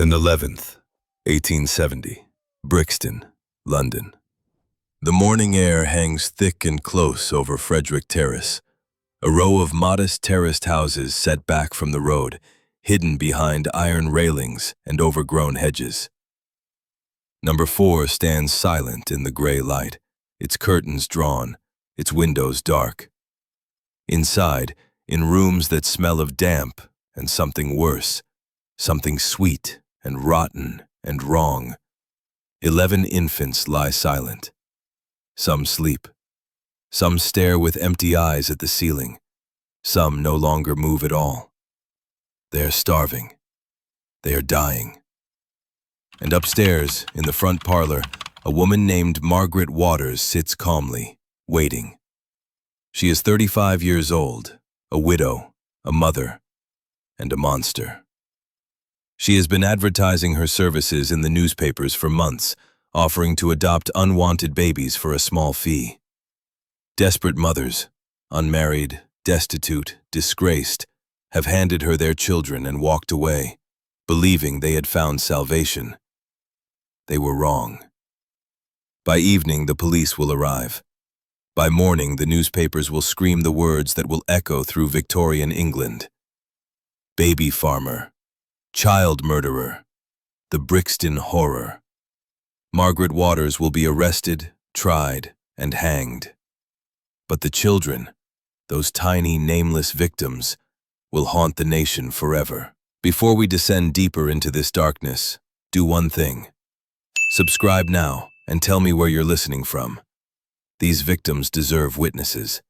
And 11th, 1870, Brixton, London. The morning air hangs thick and close over Frederick Terrace, a row of modest terraced houses set back from the road, hidden behind iron railings and overgrown hedges. Number 4 stands silent in the gray light, its curtains drawn, its windows dark. Inside, in rooms that smell of damp and something worse, something sweet and rotten and wrong, 11 infants lie silent. Some sleep. Some stare with empty eyes at the ceiling. Some no longer move at all. They are starving. They are dying. And upstairs, in the front parlor, a woman named Margaret Waters sits calmly, waiting. She is 35 years old, a widow, a mother, and a monster. She has been advertising her services in the newspapers for months, offering to adopt unwanted babies for a small fee. Desperate mothers, unmarried, destitute, disgraced, have handed her their children and walked away, believing they had found salvation. They were wrong. By evening, the police will arrive. By morning, the newspapers will scream the words that will echo through Victorian England. Baby farmer, child murderer, the Brixton horror. Margaret Waters will be arrested, tried, and hanged. But the children, those tiny, nameless victims, will haunt the nation forever. Before we descend deeper into this darkness, do one thing. Subscribe now and tell me where you're listening from. These victims deserve witnesses.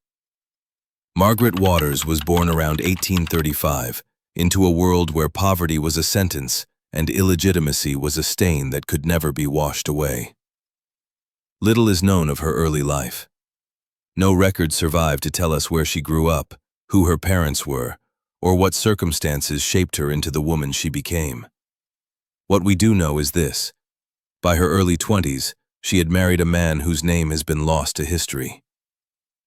Margaret Waters was born around 1835 into a world where poverty was a sentence and illegitimacy was a stain that could never be washed away. Little is known of her early life. No records survive to tell us where she grew up, who her parents were, or what circumstances shaped her into the woman she became. What we do know is this. By her early 20s, she had married a man whose name has been lost to history.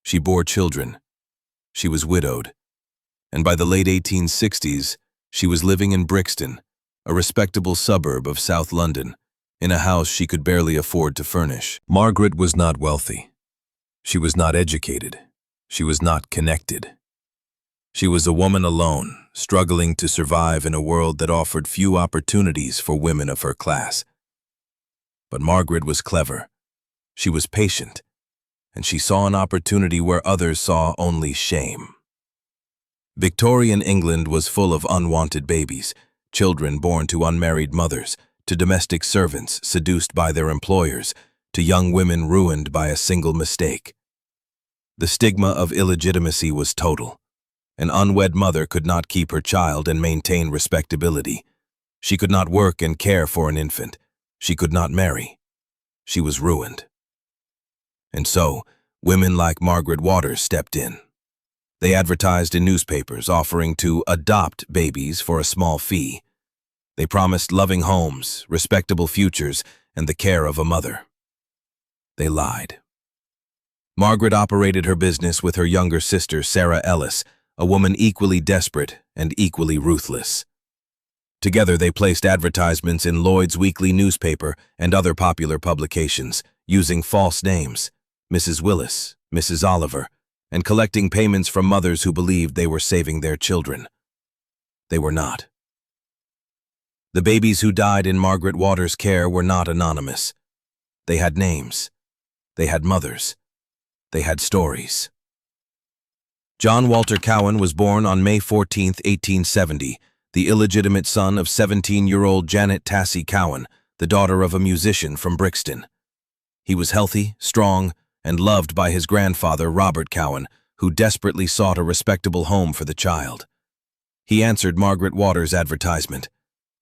She bore children. She was widowed. And by the late 1860s, she was living in Brixton, a respectable suburb of South London, in a house she could barely afford to furnish. Margaret was not wealthy. She was not educated. She was not connected. She was a woman alone, struggling to survive in a world that offered few opportunities for women of her class. But Margaret was clever. She was patient, and she saw an opportunity where others saw only shame. Victorian England was full of unwanted babies, children born to unmarried mothers, to domestic servants seduced by their employers, to young women ruined by a single mistake. The stigma of illegitimacy was total. An unwed mother could not keep her child and maintain respectability. She could not work and care for an infant. She could not marry. She was ruined. And so, women like Margaret Waters stepped in. They advertised in newspapers offering to adopt babies for a small fee. They promised loving homes, respectable futures, and the care of a mother. They lied. Margaret operated her business with her younger sister, Sarah Ellis, a woman equally desperate and equally ruthless. Together they placed advertisements in Lloyd's weekly newspaper and other popular publications, using false names, Mrs. Willis, Mrs. Oliver, and collecting payments from mothers who believed they were saving their children. They were not. The babies who died in Margaret Waters' care were not anonymous. They had names. They had mothers. They had stories. John Walter Cowan was born on May 14, 1870, the illegitimate son of 17-year-old Janet Tassie Cowan, the daughter of a musician from Brixton. He was healthy, strong, and loved by his grandfather, Robert Cowan, who desperately sought a respectable home for the child. He answered Margaret Waters' advertisement.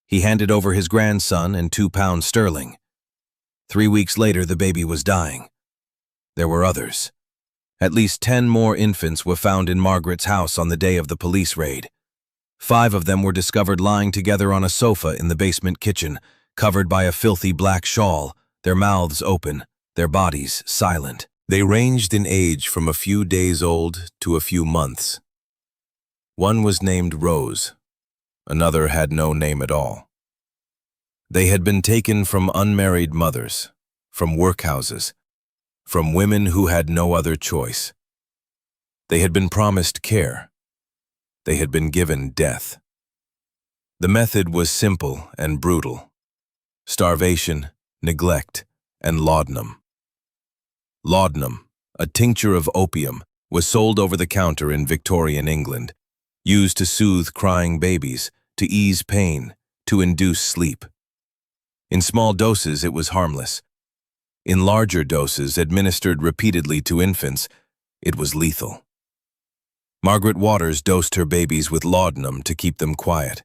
He handed over his grandson and £2 sterling. 3 weeks later, the baby was dying. There were others. At least 10 more infants were found in Margaret's house on the day of the police raid. 5 of them were discovered lying together on a sofa in the basement kitchen, covered by a filthy black shawl, their mouths open, their bodies silent. They ranged in age from a few days old to a few months. One was named Rose. Another had no name at all. They had been taken from unmarried mothers, from workhouses, from women who had no other choice. They had been promised care. They had been given death. The method was simple and brutal: starvation, neglect, and laudanum. Laudanum, a tincture of opium, was sold over the counter in Victorian England, used to soothe crying babies, to ease pain, to induce sleep. In small doses, it was harmless. In larger doses, administered repeatedly to infants, it was lethal. Margaret Waters dosed her babies with laudanum to keep them quiet.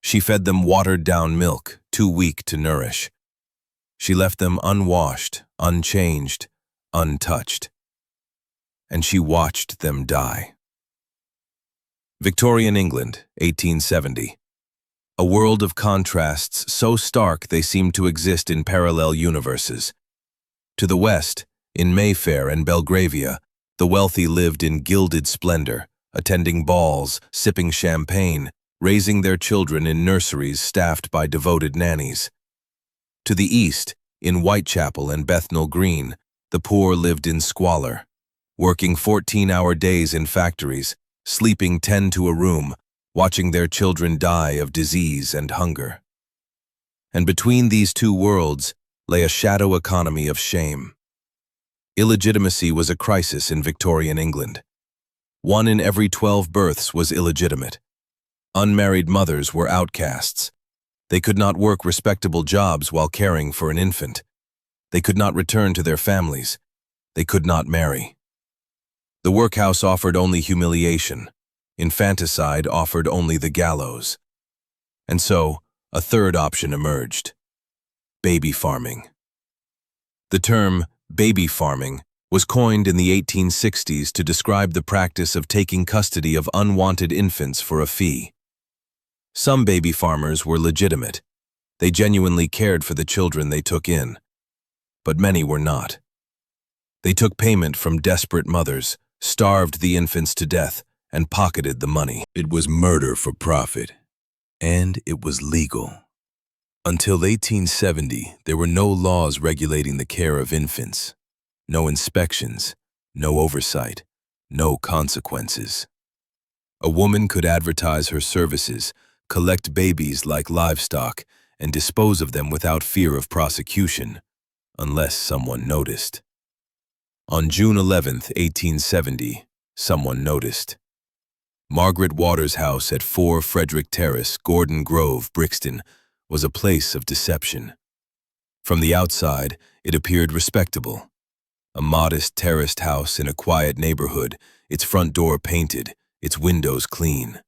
She fed them watered-down milk, too weak to nourish. She left them unwashed, unchanged, untouched. And she watched them die. Victorian England, 1870. A world of contrasts so stark they seemed to exist in parallel universes. To the west, in Mayfair and Belgravia, the wealthy lived in gilded splendor, attending balls, sipping champagne, raising their children in nurseries staffed by devoted nannies. To the east, in Whitechapel and Bethnal Green, the poor lived in squalor, working 14-hour days in factories, sleeping 10 to a room, watching their children die of disease and hunger. And between these two worlds lay a shadow economy of shame. Illegitimacy was a crisis in Victorian England. 1 in every 12 births was illegitimate. Unmarried mothers were outcasts. They could not work respectable jobs while caring for an infant. They could not return to their families. They could not marry. The workhouse offered only humiliation. Infanticide offered only the gallows. And so, a third option emerged: baby farming. The term baby farming was coined in the 1860s to describe the practice of taking custody of unwanted infants for a fee. Some baby farmers were legitimate. They genuinely cared for the children they took in. But many were not. They took payment from desperate mothers, starved the infants to death, and pocketed the money. It was murder for profit, and it was legal. Until 1870, there were no laws regulating the care of infants. No inspections, no oversight, no consequences. A woman could advertise her services, collect babies like livestock, and dispose of them without fear of prosecution, unless someone noticed. On June 11, 1870, someone noticed. Margaret Waters' house at 4 Frederick Terrace, Gordon Grove, Brixton, was a place of deception. From the outside, it appeared respectable. A modest terraced house in a quiet neighborhood, its front door painted, its windows clean.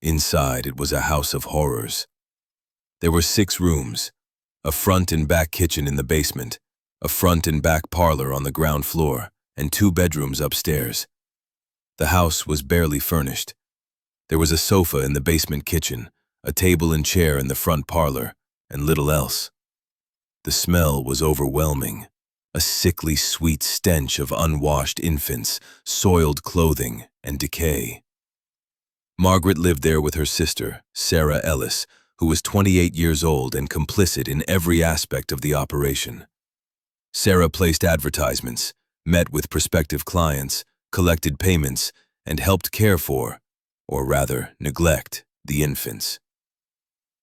Inside, it was a house of horrors. There were 6 rooms, a front and back kitchen in the basement, a front and back parlor on the ground floor, and 2 bedrooms upstairs. The house was barely furnished. There was a sofa in the basement kitchen, a table and chair in the front parlor, and little else. The smell was overwhelming, a sickly sweet stench of unwashed infants, soiled clothing, and decay. Margaret lived there with her sister, Sarah Ellis, who was 28 years old and complicit in every aspect of the operation. Sarah placed advertisements, met with prospective clients, collected payments, and helped care for, or rather neglect, the infants.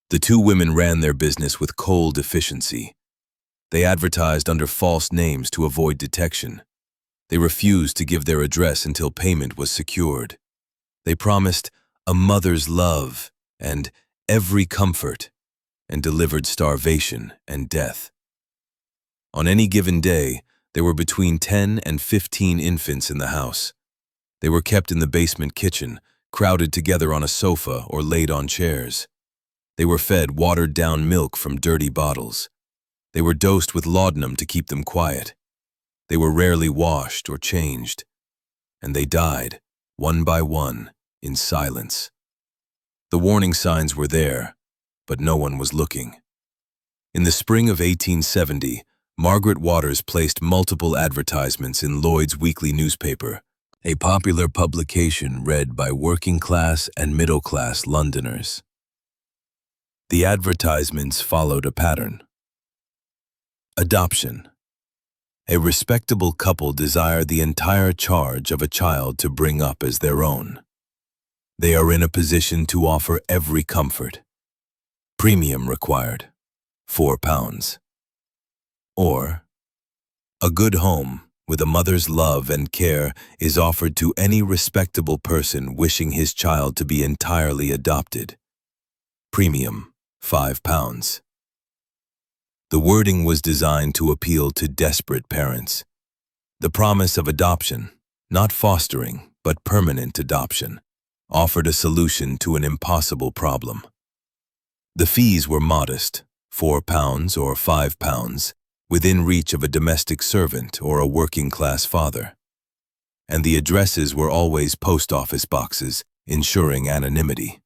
The 2 women ran their business with cold efficiency. They advertised under false names to avoid detection. They refused to give their address until payment was secured. They promised a mother's love and every comfort, and delivered starvation and death. On any given day, there were between 10 and 15 infants in the house. They were kept in the basement kitchen, crowded together on a sofa or laid on chairs. They were fed watered-down milk from dirty bottles. They were dosed with laudanum to keep them quiet. They were rarely washed or changed. And they died, one by one, in silence. The warning signs were there, but no one was looking. In the spring of 1870, Margaret Waters placed multiple advertisements in Lloyd's weekly newspaper, a popular publication read by working-class and middle-class Londoners. The advertisements followed a pattern. Adoption. A respectable couple desire the entire charge of a child to bring up as their own. They are in a position to offer every comfort. Premium required, £4. Or, a good home with a mother's love and care is offered to any respectable person wishing his child to be entirely adopted. Premium, £5. The wording was designed to appeal to desperate parents. The promise of adoption, not fostering, but permanent adoption, offered a solution to an impossible problem. The fees were modest, £4 or £5, within reach of a domestic servant or a working-class father. And the addresses were always post office boxes, ensuring anonymity.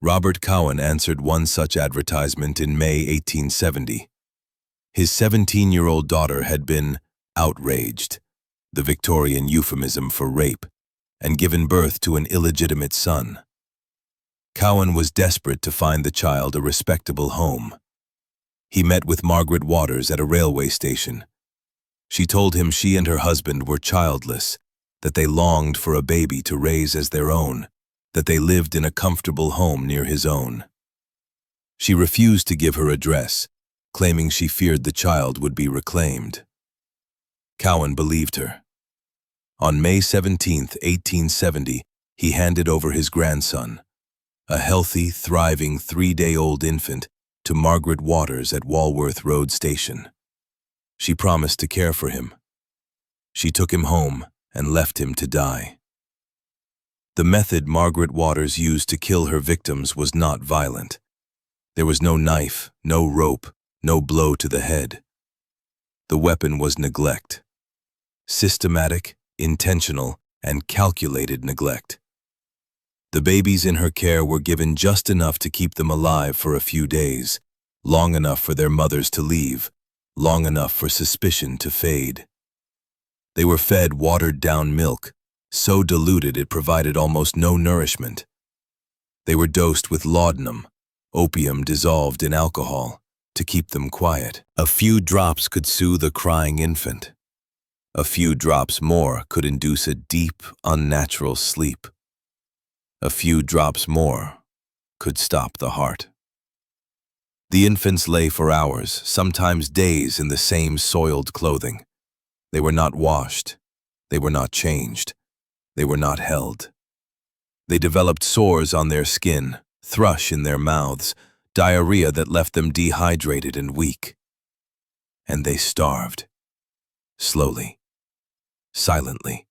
Robert Cowan answered one such advertisement in May 1870. His 17-year-old daughter had been outraged, the Victorian euphemism for rape, and given birth to an illegitimate son. Cowan was desperate to find the child a respectable home. He met with Margaret Waters at a railway station. She told him she and her husband were childless, that they longed for a baby to raise as their own, that they lived in a comfortable home near his own. She refused to give her address, claiming she feared the child would be reclaimed. Cowan believed her. On May 17, 1870, he handed over his grandson, a healthy, thriving 3-day-old infant, to Margaret Waters at Walworth Road Station. She promised to care for him. She took him home and left him to die. The method Margaret Waters used to kill her victims was not violent. There was no knife, no rope, no blow to the head. The weapon was neglect. Systematic, intentional, and calculated neglect. The babies in her care were given just enough to keep them alive for a few days, long enough for their mothers to leave, long enough for suspicion to fade. They were fed watered-down milk, so diluted it provided almost no nourishment. They were dosed with laudanum, opium dissolved in alcohol, to keep them quiet. A few drops could soothe a crying infant. A few drops more could induce a deep, unnatural sleep. A few drops more could stop the heart. The infants lay for hours, sometimes days, in the same soiled clothing. They were not washed. They were not changed. They were not held. They developed sores on their skin, thrush in their mouths, diarrhea that left them dehydrated and weak. And they starved. Slowly. Silently.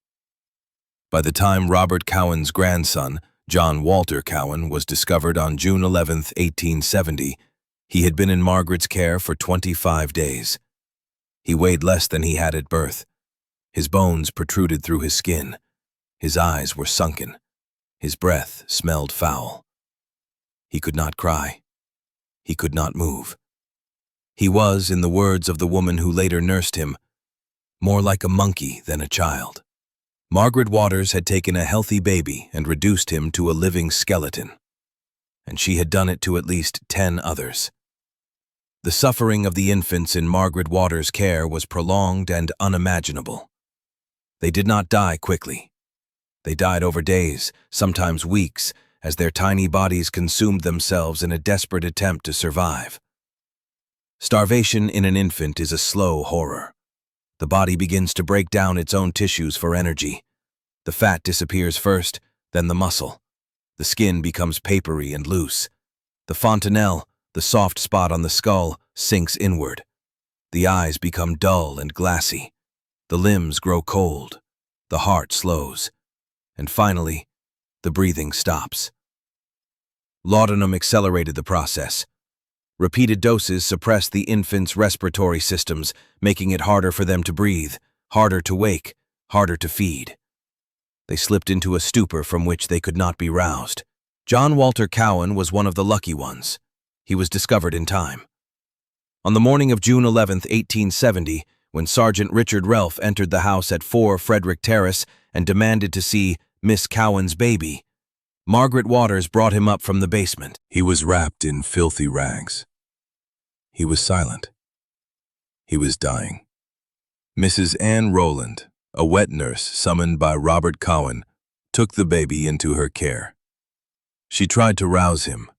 By the time Robert Cowan's grandson, John Walter Cowan, was discovered on June 11, 1870, he had been in Margaret's care for 25 days. He weighed less than he had at birth. His bones protruded through his skin. His eyes were sunken. His breath smelled foul. He could not cry. He could not move. He was, in the words of the woman who later nursed him, more like a monkey than a child. Margaret Waters had taken a healthy baby and reduced him to a living skeleton. And she had done it to at least 10 others. The suffering of the infants in Margaret Waters' care was prolonged and unimaginable. They did not die quickly. They died over days, sometimes weeks, as their tiny bodies consumed themselves in a desperate attempt to survive. Starvation in an infant is a slow horror. The body begins to break down its own tissues for energy. The fat disappears first, then the muscle. The skin becomes papery and loose. The fontanelle, the soft spot on the skull, sinks inward. The eyes become dull and glassy. The limbs grow cold. The heart slows. And finally, the breathing stops. Laudanum accelerated the process. Repeated doses suppressed the infant's respiratory systems, making it harder for them to breathe, harder to wake, harder to feed. They slipped into a stupor from which they could not be roused. John Walter Cowan was one of the lucky ones. He was discovered in time. On the morning of June 11, 1870, when Sergeant Richard Relf entered the house at 4 Frederick Terrace and demanded to see Miss Cowan's baby, Margaret Waters brought him up from the basement. He was wrapped in filthy rags. He was silent. He was dying. Mrs. Ann Rowland, a wet nurse summoned by Robert Cowan, took the baby into her care. She tried to rouse him.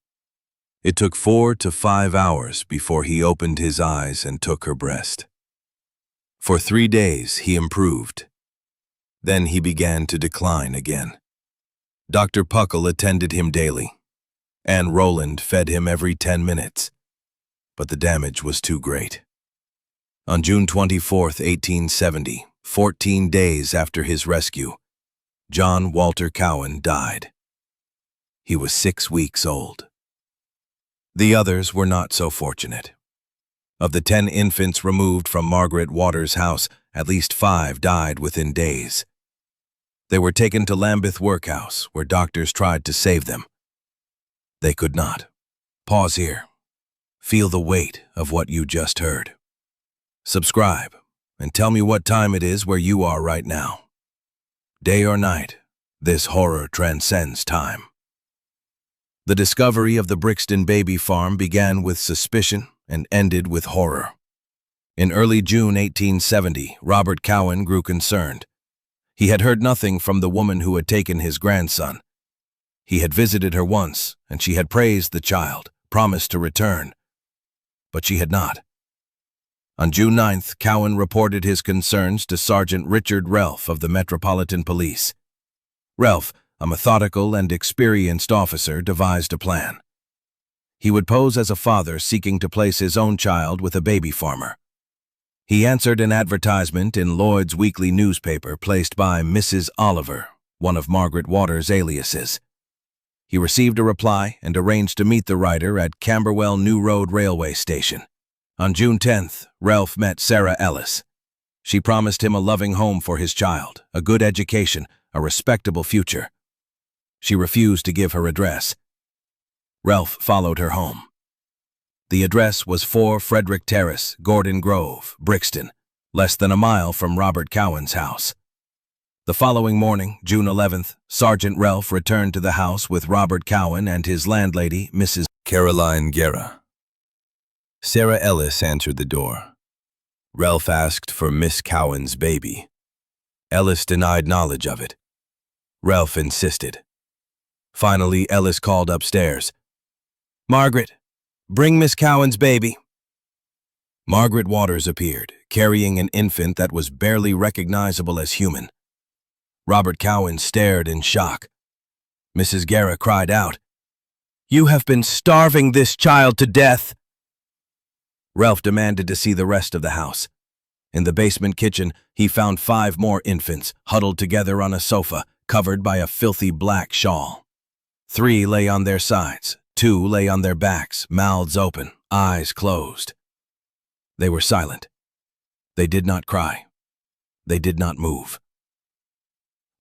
It took 4 to 5 hours before he opened his eyes and took her breast. For 3 days he improved. Then he began to decline again. Dr. Puckle attended him daily. Ann Rowland fed him every 10 minutes. But the damage was too great. On June 24, 1870, 14 days after his rescue, John Walter Cowan died. He was 6 weeks old. The others were not so fortunate. Of the 10 infants removed from Margaret Waters' house, at least 5 died within days. They were taken to Lambeth Workhouse, where doctors tried to save them. They could not. Pause here. Feel the weight of what you just heard. Subscribe, and tell me what time it is where you are right now. Day or night, this horror transcends time. The discovery of the Brixton baby farm began with suspicion and ended with horror. In early June 1870, Robert Cowan grew concerned. He had heard nothing from the woman who had taken his grandson. He had visited her once, and she had praised the child, promised to return. But she had not. On June 9th, Cowan reported his concerns to Sergeant Richard Relf of the Metropolitan Police. Relf, a methodical and experienced officer, devised a plan. He would pose as a father seeking to place his own child with a baby farmer. He answered an advertisement in Lloyd's weekly newspaper placed by Mrs. Oliver, one of Margaret Waters' aliases. He received a reply and arranged to meet the writer at Camberwell New Road Railway Station. On June 10th, Relf met Sarah Ellis. She promised him a loving home for his child, a good education, a respectable future. She refused to give her address. Relf followed her home. The address was 4 Frederick Terrace, Gordon Grove, Brixton, less than a mile from Robert Cowan's house. The following morning, June 11th, Sergeant Relf returned to the house with Robert Cowan and his landlady, Mrs. Caroline Guerra. Sarah Ellis answered the door. Relf asked for Miss Cowan's baby. Ellis denied knowledge of it. Relf insisted. Finally, Ellis called upstairs. "Margaret, bring Miss Cowan's baby." Margaret Waters appeared, carrying an infant that was barely recognizable as human. Robert Cowan stared in shock. Mrs. Guerra cried out, "You have been starving this child to death." Relf demanded to see the rest of the house. In the basement kitchen, he found 5 more infants huddled together on a sofa, covered by a filthy black shawl. 3 lay on their sides, 2 lay on their backs, mouths open, eyes closed. They were silent. They did not cry. They did not move.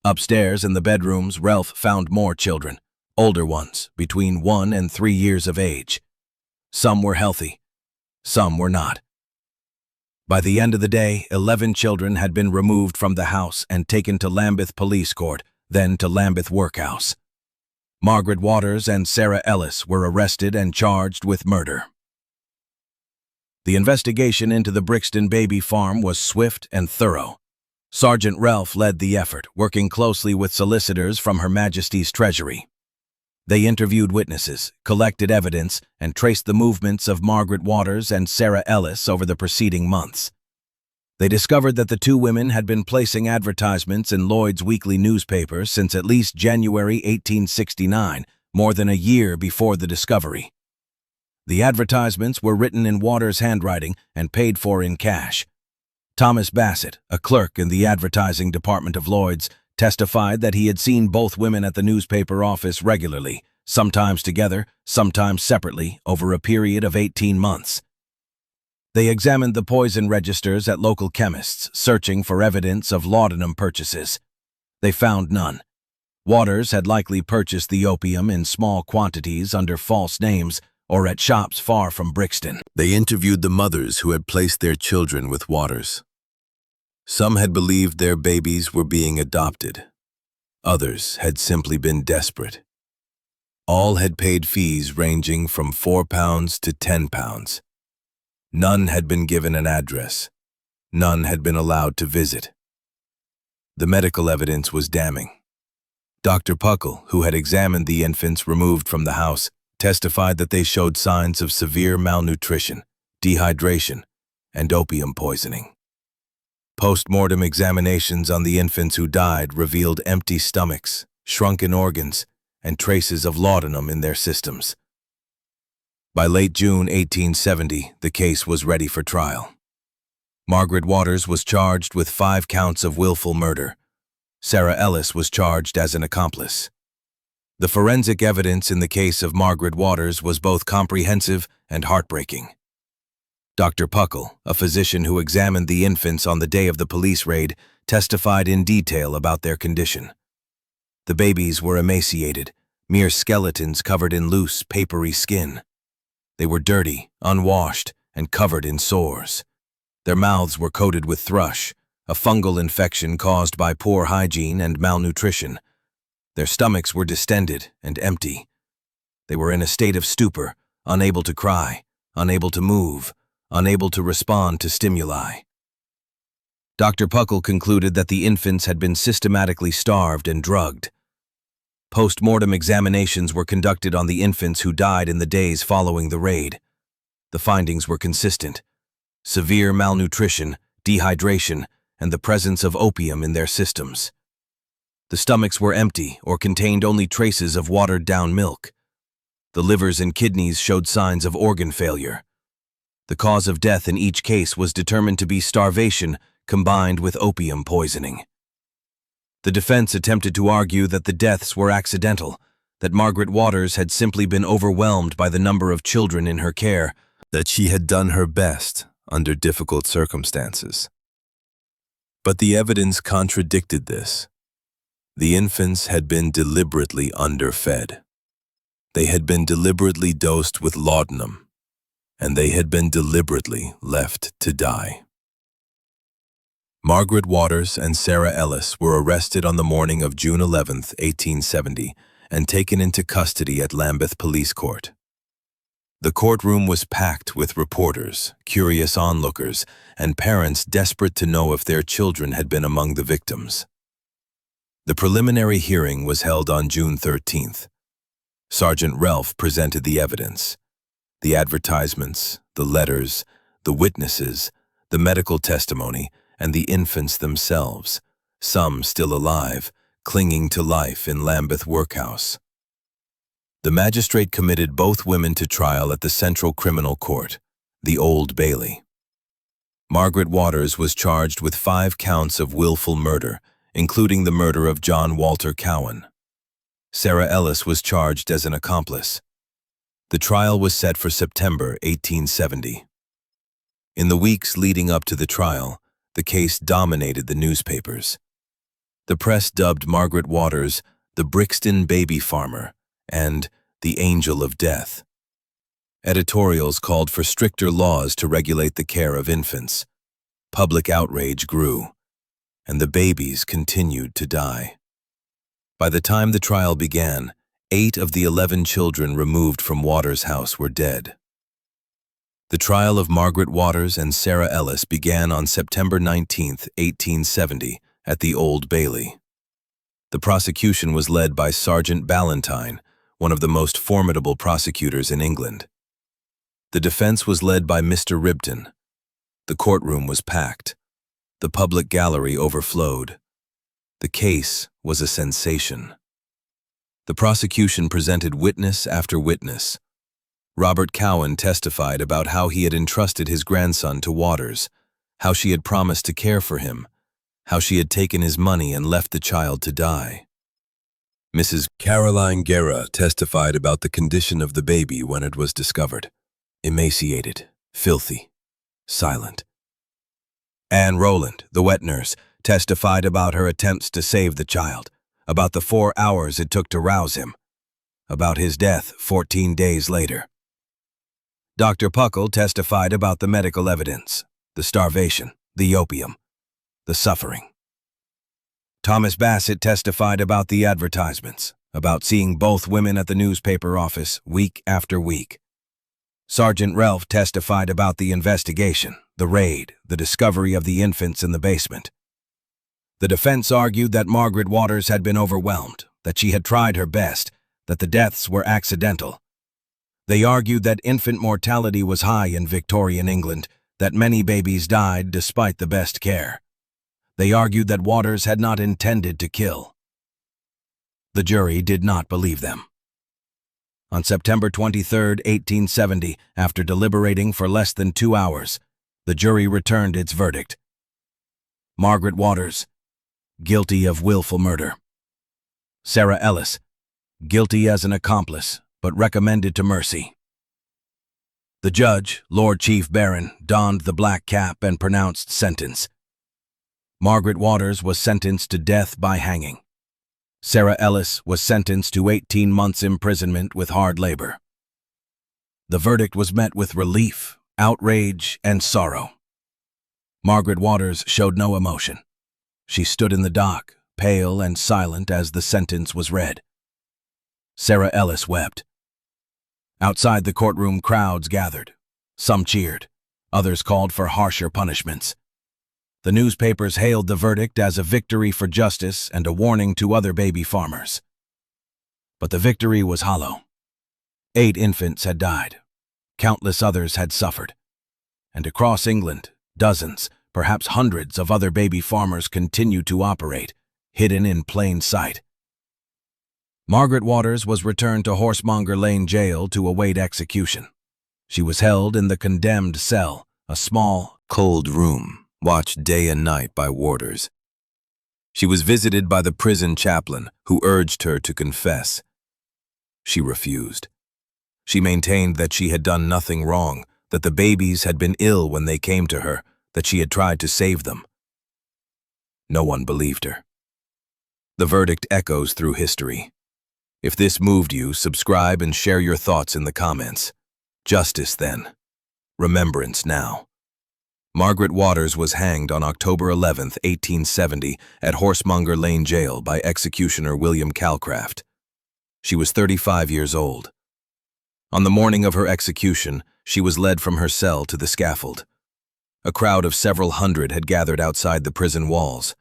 Upstairs in the bedrooms, Relf found more children, older ones, between 1 and 3 years of age. Some were healthy. Some were not. By the end of the day, 11 children had been removed from the house and taken to Lambeth Police Court, then to Lambeth Workhouse. Margaret Waters and Sarah Ellis were arrested and charged with murder. The investigation into the Brixton baby farm was swift and thorough. Sergeant Relf led the effort, working closely with solicitors from Her Majesty's Treasury. They interviewed witnesses, collected evidence, and traced the movements of Margaret Waters and Sarah Ellis over the preceding months. They discovered that the 2 women had been placing advertisements in Lloyd's weekly newspaper since at least January 1869, more than a year before the discovery. The advertisements were written in Waters' handwriting and paid for in cash. Thomas Bassett, a clerk in the advertising department of Lloyd's, testified that he had seen both women at the newspaper office regularly, sometimes together, sometimes separately, over a period of 18 months. They examined the poison registers at local chemists, searching for evidence of laudanum purchases. They found none. Waters had likely purchased the opium in small quantities under false names or at shops far from Brixton. They interviewed the mothers who had placed their children with Waters. Some had believed their babies were being adopted. Others had simply been desperate. All had paid fees ranging from £4 to £10. None had been given an address. None had been allowed to visit. The medical evidence was damning. Dr. Puckle, who had examined the infants removed from the house, testified that they showed signs of severe malnutrition, dehydration, and opium poisoning. Post-mortem examinations on the infants who died revealed empty stomachs, shrunken organs, and traces of laudanum in their systems. By late June 1870, the case was ready for trial. Margaret Waters was charged with 5 counts of willful murder. Sarah Ellis was charged as an accomplice. The forensic evidence in the case of Margaret Waters was both comprehensive and heartbreaking. Dr. Puckle, a physician who examined the infants on the day of the police raid, testified in detail about their condition. The babies were emaciated, mere skeletons covered in loose, papery skin. They were dirty, unwashed, and covered in sores. Their mouths were coated with thrush, a fungal infection caused by poor hygiene and malnutrition. Their stomachs were distended and empty. They were in a state of stupor, unable to cry, unable to move, unable to respond to stimuli. Dr. Puckle concluded that the infants had been systematically starved and drugged. Post-mortem examinations were conducted on the infants who died in the days following the raid. The findings were consistent: severe malnutrition, dehydration, and the presence of opium in their systems. The stomachs were empty or contained only traces of watered-down milk. The livers and kidneys showed signs of organ failure. The cause of death in each case was determined to be starvation combined with opium poisoning. The defense attempted to argue that the deaths were accidental, that Margaret Waters had simply been overwhelmed by the number of children in her care, that she had done her best under difficult circumstances. But the evidence contradicted this. The infants had been deliberately underfed. They had been deliberately dosed with laudanum, and they had been deliberately left to die. Margaret Waters and Sarah Ellis were arrested on the morning of June 11, 1870, and taken into custody at Lambeth Police Court. The courtroom was packed with reporters, curious onlookers, and parents desperate to know if their children had been among the victims. The preliminary hearing was held on June 13th. Sergeant Relf presented the evidence: the advertisements, the letters, the witnesses, the medical testimony, and the infants themselves, some still alive, clinging to life in Lambeth Workhouse. The magistrate committed both women to trial at the Central Criminal Court, the Old Bailey. Margaret Waters was charged with 5 counts of willful murder, including the murder of John Cowan. Sarah Ellis was charged as an accomplice. The trial was set for September 1870. In the weeks leading up to the trial, the case dominated the newspapers. The press dubbed Margaret Waters the Brixton baby farmer and the Angel of Death. Editorials called for stricter laws to regulate the care of infants. Public outrage grew, and the babies continued to die. By the time the trial began, 8 of the 11 children removed from Waters' house were dead. The trial of Margaret Waters and Sarah Ellis began on September 19, 1870, at the Old Bailey. The prosecution was led by Sergeant Ballantyne, one of the most formidable prosecutors in England. The defense was led by Mr. Ribton. The courtroom was packed. The public gallery overflowed. The case was a sensation. The prosecution presented witness after witness. Robert Cowan testified about how he had entrusted his grandson to Waters, how she had promised to care for him, how she had taken his money and left the child to die. Mrs. Caroline Guerra testified about the condition of the baby when it was discovered: emaciated, filthy, silent. Anne Rowland, the wet nurse, testified about her attempts to save the child, about the 4 hours it took to rouse him, about his death 14 days later. Dr. Puckle testified about the medical evidence, the starvation, the opium, the suffering. Thomas Bassett testified about the advertisements, about seeing both women at the newspaper office week after week. Sergeant Relf testified about the investigation, the raid, the discovery of the infants in the basement. The defense argued that Margaret Waters had been overwhelmed, that she had tried her best, that the deaths were accidental. They argued that infant mortality was high in Victorian England, that many babies died despite the best care. They argued that Waters had not intended to kill. The jury did not believe them. On September 23, 1870, after deliberating for less than 2 hours, the jury returned its verdict. Margaret Waters, guilty of willful murder. Sarah Ellis, guilty as an accomplice, but recommended to mercy. The judge, Lord Chief Baron, donned the black cap and pronounced sentence. Margaret Waters was sentenced to death by hanging. Sarah Ellis was sentenced to 18 months imprisonment with hard labor. The verdict was met with relief, outrage, and sorrow. Margaret Waters showed no emotion. She stood in the dock, pale and silent as the sentence was read. Sarah Ellis wept. Outside the courtroom, crowds gathered. Some cheered. Others called for harsher punishments. The newspapers hailed the verdict as a victory for justice and a warning to other baby farmers. But the victory was hollow. 8 infants had died. Countless others had suffered. And across England, dozens, perhaps hundreds of other baby farmers continued to operate, hidden in plain sight. Margaret Waters was returned to Horsemonger Lane Jail to await execution. She was held in the condemned cell, a small, cold room, watched day and night by warders. She was visited by the prison chaplain, who urged her to confess. She refused. She maintained that she had done nothing wrong, that the babies had been ill when they came to her, that she had tried to save them. No one believed her. The verdict echoes through history. If this moved you, subscribe and share your thoughts in the comments. Justice then. Remembrance now. Margaret Waters was hanged on October 11, 1870, at Horsemonger Lane Jail by executioner William Calcraft. She was 35 years old. On the morning of her execution, she was led from her cell to the scaffold. A crowd of several hundred had gathered outside the prison walls.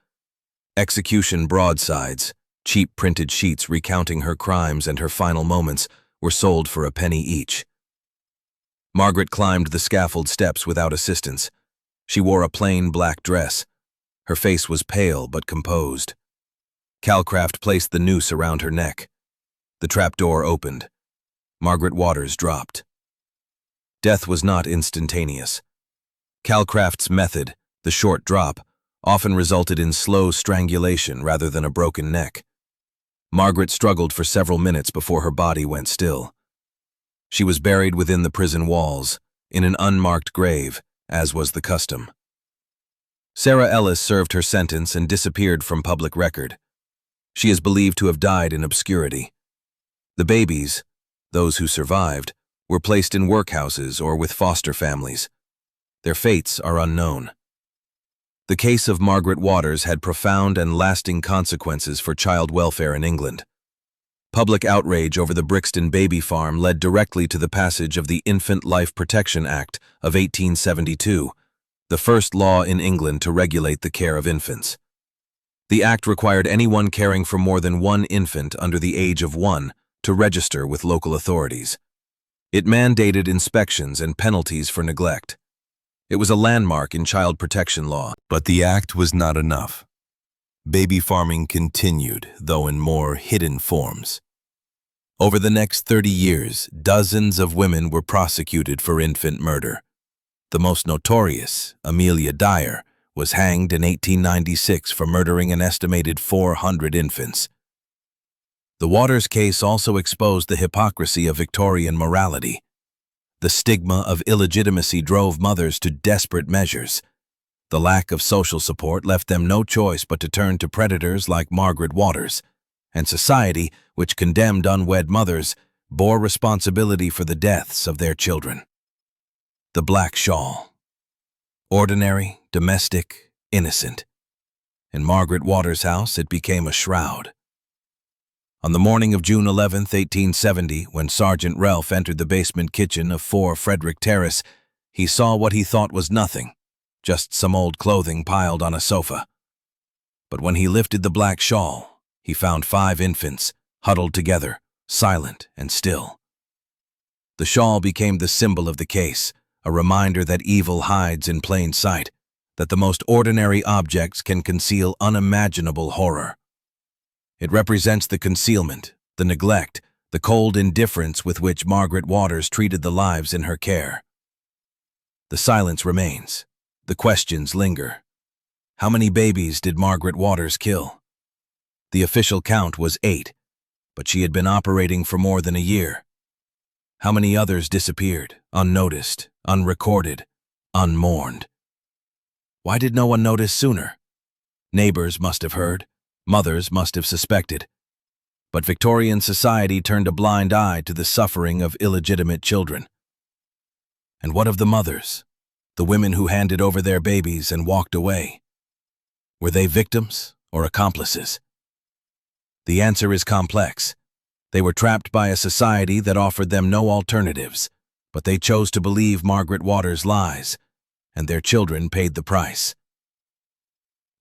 Execution broadsides, cheap printed sheets recounting her crimes and her final moments, were sold for a penny each. Margaret climbed the scaffold steps without assistance. She wore a plain black dress. Her face was pale but composed. Calcraft placed the noose around her neck. The trapdoor opened. Margaret Waters dropped. Death was not instantaneous. Calcraft's method, the short drop, often resulted in slow strangulation rather than a broken neck. Margaret struggled for several minutes before her body went still. She was buried within the prison walls, in an unmarked grave, as was the custom. Sarah Ellis served her sentence and disappeared from public record. She is believed to have died in obscurity. The babies, those who survived, were placed in workhouses or with foster families. Their fates are unknown. The case of Margaret Waters had profound and lasting consequences for child welfare in England. Public outrage over the Brixton baby farm led directly to the passage of the Infant Life Protection Act of 1872, the first law in England to regulate the care of infants. The act required anyone caring for more than one infant under the age of 1 to register with local authorities. It mandated inspections and penalties for neglect. It was a landmark in child protection law. But the act was not enough. Baby farming continued, though in more hidden forms. Over the next 30 years, dozens of women were prosecuted for infant murder. The most notorious, Amelia Dyer, was hanged in 1896 for murdering an estimated 400 infants. The Waters case also exposed the hypocrisy of Victorian morality. The stigma of illegitimacy drove mothers to desperate measures. The lack of social support left them no choice but to turn to predators like Margaret Waters, and society, which condemned unwed mothers, bore responsibility for the deaths of their children. The black shawl. Ordinary, domestic, innocent. In Margaret Waters' house, it became a shroud. On the morning of June 11, 1870, when Sergeant Relf entered the basement kitchen of 4 Frederick Terrace, he saw what he thought was nothing, just some old clothing piled on a sofa. But when he lifted the black shawl, he found 5 infants, huddled together, silent and still. The shawl became the symbol of the case, a reminder that evil hides in plain sight, that the most ordinary objects can conceal unimaginable horror. It represents the concealment, the neglect, the cold indifference with which Margaret Waters treated the lives in her care. The silence remains. The questions linger. How many babies did Margaret Waters kill? The official count was 8, but she had been operating for more than a year. How many others disappeared, unnoticed, unrecorded, unmourned? Why did no one notice sooner? Neighbors must have heard. Mothers must have suspected. But Victorian society turned a blind eye to the suffering of illegitimate children. And what of the mothers, the women who handed over their babies and walked away? Were they victims or accomplices? The answer is complex. They were trapped by a society that offered them no alternatives, but they chose to believe Margaret Waters' lies, and their children paid the price.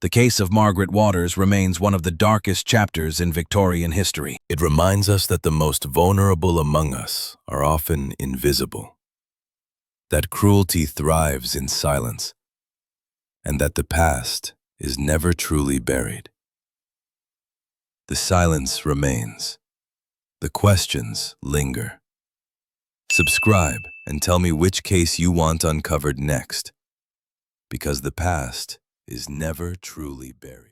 The case of Margaret Waters remains one of the darkest chapters in Victorian history. It reminds us that the most vulnerable among us are often invisible, that cruelty thrives in silence, and that the past is never truly buried. The silence remains. The questions linger. Subscribe and tell me which case you want uncovered next, because the past is never truly buried.